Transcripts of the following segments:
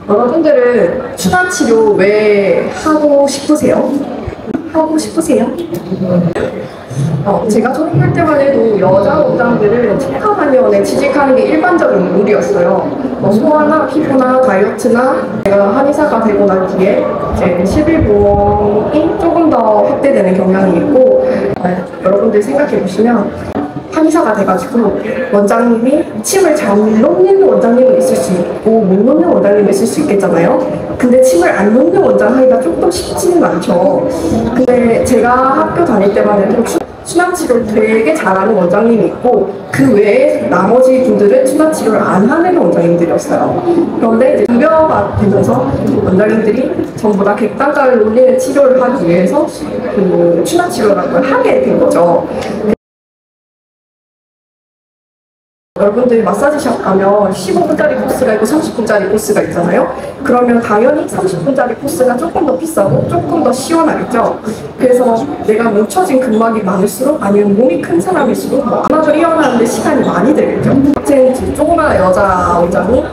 여러분들은 추나 치료 왜 하고 싶으세요? 하고 싶으세요? 제가 초등학교 때만 해도 여자 원장들은 체크하면 취직하는 게 일반적인 룰이었어요. 소아나 피부나 다이어트나 제가 한의사가 되고 난 뒤에 이제 11보험이 조금 더 확대되는 경향이 있고, 여러분들 생각해 보시면 한의사가 돼가지고 원장님이 침을 잘 놓는 원장님은 있을 수 있고 못 놓는 원장님은 있을 수 있겠잖아요. 근데 침을 안 놓는 원장 하기가 조금 쉽지는 않죠. 근데 제가 학교 다닐 때만 해도 추나치료를 되게 잘하는 원장님이 있고 그 외에 나머지 분들은 추나치료를 안 하는 원장님들이었어요. 그런데 이제 급여가 되면서 원장님들이 전부 다 객단가를 올리는 치료를 하기 위해서 그 추나치료라는 걸 하게 된 거죠. 여러분들 마사지샵 가면 15분짜리 코스가 있고 30분짜리 코스가 있잖아요. 그러면 당연히 30분짜리 코스가 조금 더 비싸고 조금 더 시원하겠죠. 그래서 내가 뭉쳐진 근막이 많을수록 아니면 몸이 큰 사람일수록 근막을 이완하는데 시간이 많이 들겠죠. 제 조그마한 여자 원장이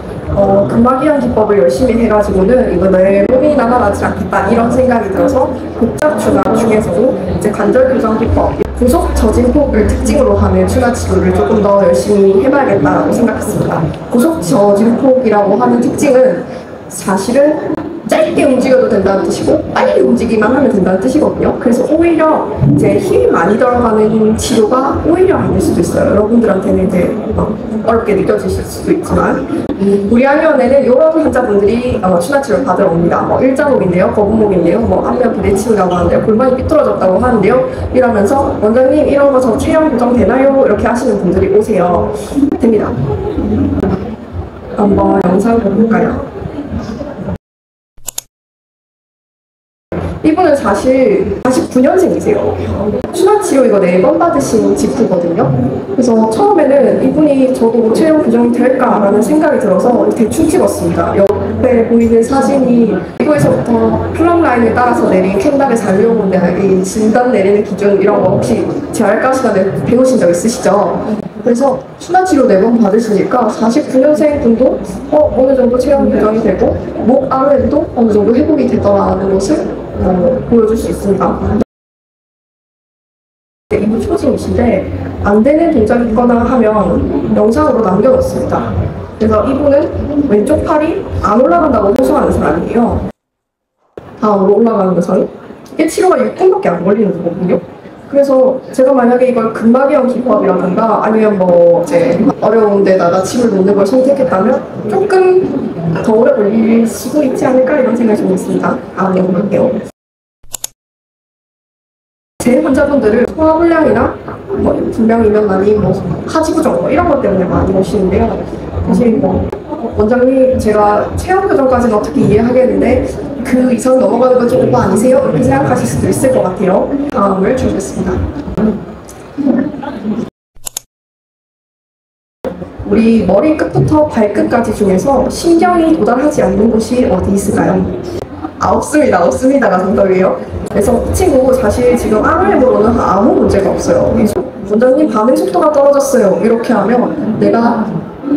근막 이완 기법을 열심히 해가지고는 이거 내 몸이 남아나지 않겠다 이런 생각이 들어서 복잡 추나 중에서도 이제 관절 교정 기법, 고속 저진폭을 특징으로 하는 추나 치료를 조금 더 열심히 해봐야겠다라고 생각했습니다. 고속 저진폭이라고 하는 특징은 사실은 짧게 움직여도 된다는 뜻이고 빨리 움직이기만 하면 된다는 뜻이거든요. 그래서 오히려 이제 힘이 많이 들어가는 치료가 오히려 아닐 수도 있어요. 여러분들한테는 이제 어렵게 느껴지실 수도 있지만 우리 한의원에는 이런 환자분들이 추나 치료를 받으러 옵니다. 일자목인데요, 거북목인데요, 안면 비대칭이라고 하는데요, 골반이 삐뚤어졌다고 하는데요, 이러면서 원장님 이런 거 저 체형 교정 되나요? 이렇게 하시는 분들이 오세요. 됩니다. 한번 영상 볼까요? 이분은 사실 49년생이세요. 추나치료 이거 4번 받으신 직후거든요. 그래서 처음에는 이분이 저도 체형 교정이 될까라는 생각이 들어서 대충 찍었습니다. 옆에 보이는 사진이 이거에서부터 플럼 라인을 따라서 내린 캔달의 잔류호인데 이 진단 내리는 기준 이런 거 혹시 재활과 시간에 배우신 적 있으시죠? 그래서 추나치료 4번 받으시니까 49년생 분도 어느 정도 체형 교정이 되고 목 아래도 어느 정도 회복이 되더라는 것을 보여줄 수 있습니다. 이분 초딩이신데 안 되는 동작이 있거나 하면 영상으로 남겨놓습니다. 그래서 이분은 왼쪽 팔이 안 올라간다고 호소하는 사람이에요. 다음으로 올라가는 거죠. 이게 치료가 6분밖에 안 걸리는 거거든요. 그래서 제가 만약에 이걸 근막이완 기법이라든가 아니면 이제 어려운 데다가 침을 놓는 걸 선택했다면 조금 더 오래 걸릴 수도 있지 않을까 이런 생각이 좀 있습니다. 넘어갈게요. 제 환자분들은 소화불량이나 불량이면만이 하지부정 이런 것 때문에 많이 오시는데요. 사실 원장님 제가 체형 교정까지는 어떻게 이해하겠는데 그 이상 넘어가는 건 좀 오버 아니세요? 이렇게 생각하실 수도 있을 것 같아요. 다음을 주겠습니다. 우리 머리 끝부터 발끝까지 중에서 신경이 도달하지 않는 곳이 어디 있을까요? 없습니다가 정답이에요. 그래서 이 친구 사실 지금 아무래로는 아무 문제가 없어요. 원장님 반응 속도가 떨어졌어요. 이렇게 하면 내가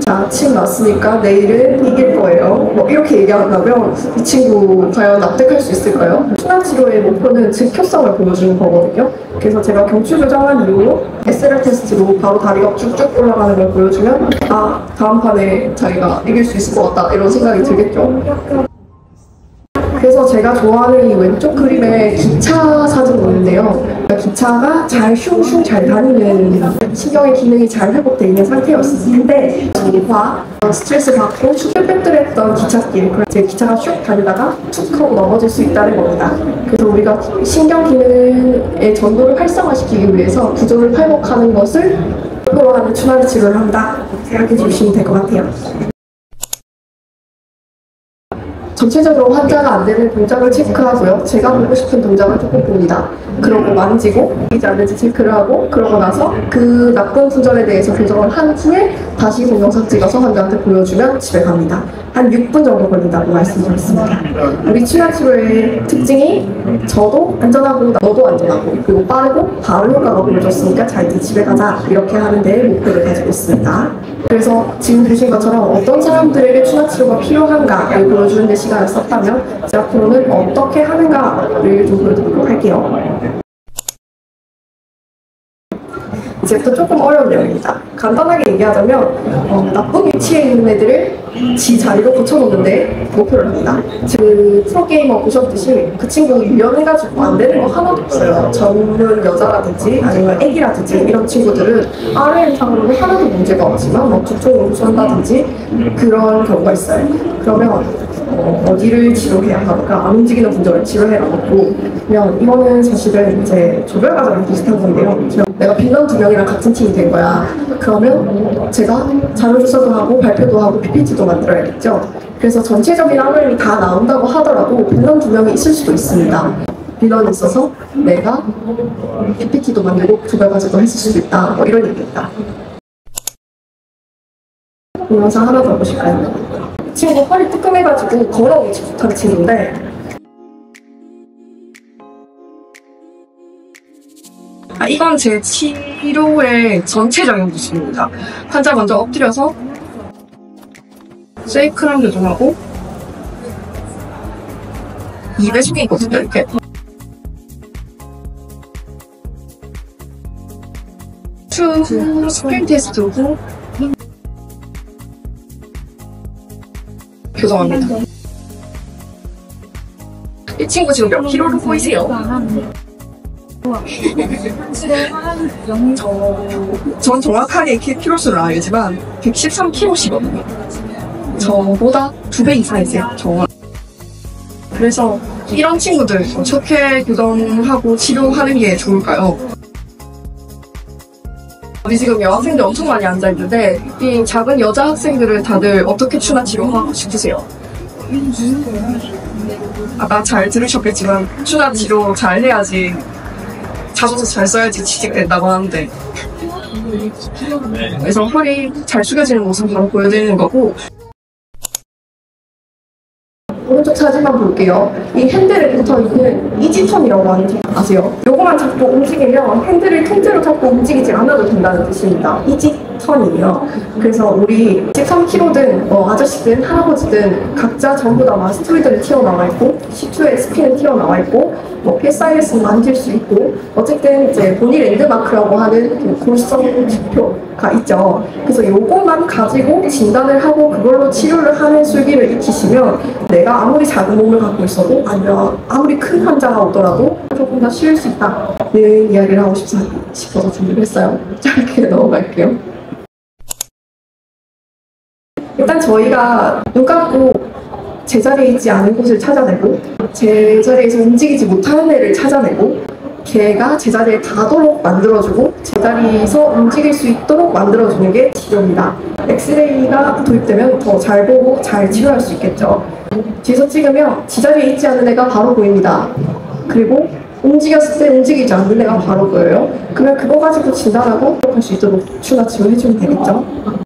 자, 침 났으니까 내일은 이길 거예요. 이렇게 얘기한다면 이 친구 과연 납득할 수 있을까요? 추나치료의 목표는 즉효성을 보여주는 거거든요. 그래서 제가 경추 교정한 이후로 SLR 테스트로 바로 다리가 쭉쭉 올라가는 걸 보여주면 다음 판에 자기가 이길 수 있을 것 같다 이런 생각이 들겠죠. 그래서 제가 좋아하는 이 왼쪽 그림에 기차 사진이 있는데요. 기차가 슝슝 잘 다니는 신경의 기능이 잘 회복되어 있는 상태였을 텐데 스트레스 받고 쭈뼛쭈뼛했던 기찻길 제 기차가 슉 다니다가 툭 하고 넘어질 수 있다는 겁니다. 그래서 우리가 신경 기능의 전도를 활성화시키기 위해서 구조를 회복하는 것을 목표로 하는 추나리 치료를 한다 생각해 주시면 될 것 같아요. 전체적으로 환자가 안 되는 동작을 체크하고요. 제가 보고 싶은 동작을 조금 봅니다. 그러고 만지고 이지 않는지 체크를 하고 그러고 나서 그 나쁜 fun전에 대해서 교정을 한 후에 다시 동영상 찍어서 환자한테 보여주면 집에 갑니다. 한 6분 정도 걸린다고 말씀드렸습니다. 우리 추나치료의 특징이 저도 안전하고 너도 안전하고 그리고 빠르고 바로 효과가 보여줬으니까 자 이제 집에 가자 이렇게 하는 데 목표를 가지고 있습니다. 그래서 지금 보신 것처럼 어떤 사람들에게 추나치료가 필요한가를 보여주는 데 시간을 썼다면 이제 앞으로는 어떻게 하는가를 좀 보여드리도록 할게요. 이제부터 조금 어려운 내용입니다. 간단하게 얘기하자면 나쁜 위치에 있는 애들을 지 자리로 고쳐놓는데 목표를 합니다. 지금 프로게이머 보셨듯이 그 친구 유연해가지고 안 되는 거 하나도 없어요. 젊은 여자라든지 아니면 애기라든지 이런 친구들은 RM상으로는 하나도 문제가 없지만 뭐 두통을 호소한다든지 그런 경우가 있어요. 그러면 어디를 치료해야 할까? 안 움직이는 분들을 치료해라 놓고 그러면 이거는 사실은 이제 조별 과정랑 비슷한 건데요. 내가 빈런 2명이랑 같은 팀이 된 거야. 그러면 제가 자료조사도 하고 발표도 하고 PPT도 만들어야겠죠. 그래서 전체적인 RM이 다 나온다고 하더라도 빈런 2명이 있을 수도 있습니다. 빈런이 있어서 내가 PPT도 만들고 조별 과제도 했을 수도 있다. 뭐 이런 얘기입니다. 동영상 하나 더 보실까요? 친구 허리 뜨끔해가지고 걸어오지 못하는 친구인데 이건 제 치료의 전체적인 모습입니다. 환자 먼저 엎드려서 쉐이크랑 교정하고 입에 숨이 있거든요. 이렇게 추 스크린 테스트고 교정합니다. 이 친구 지금 몇 킬로로 보이세요? 전 정확하게 킬로수를 알지만 113kg시거든요. 저보다 2배 이상이세요. 그래서 이런 친구들 어떻게 교정하고 치료하는 게 좋을까요? 우리 지금 여학생들 엄청 많이 앉아있는데 이 작은 여자 학생들을 다들 어떻게 추나 치료하고 싶으세요? 아까 잘 들으셨겠지만 추나 치료 잘 해야지 자소서 잘 써야지 취직된다고 하는데 그래서 허리 잘 숙여지는 모습 바로 보여드리는 거고 오른쪽 사진만 볼게요. 이 핸들에 붙어있는 이지턴이라고 하는 거 아세요? 요거만 잡고 움직이면 핸들을 통째로 잡고 움직이지 않아도 된다는 뜻입니다. 이지턴이에요. 그래서 우리 13kg든 아저씨든 할아버지든 각자 전부 다 마스토이드는 튀어나와 있고 C2의 스피는 튀어나와 있고 PSIS는 만질 수 있고 어쨌든 이제 보니 랜드마크라고 하는 골성 지표가 있죠. 그래서 요것만 가지고 진단을 하고 그걸로 치료를 하는 술기를 익히시면 내가 아무리 작은 몸을 갖고 있어도 아니면 아무리 큰 환자가 오더라도 조금 더 쉬울 수 있다는 이야기를 하고 싶어서 준비를 했어요. 짧게 넘어갈게요. 일단 저희가 눈 감고 제자리에 있지 않은 곳을 찾아내고 제자리에서 움직이지 못하는 애를 찾아내고 걔가 제자리에 가도록 만들어주고 제자리에서 움직일 수 있도록 만들어주는 게 치료입니다. 엑스레이가 도입되면 더 잘 보고 잘 치료할 수 있겠죠. 뒤에서 찍으면 제자리에 있지 않은 애가 바로 보입니다. 그리고 움직였을 때 움직이지 않는 애가 바로 보여요. 그러면 그거 가지고 진단하고 할 수 있도록 추나 치료해주면 되겠죠.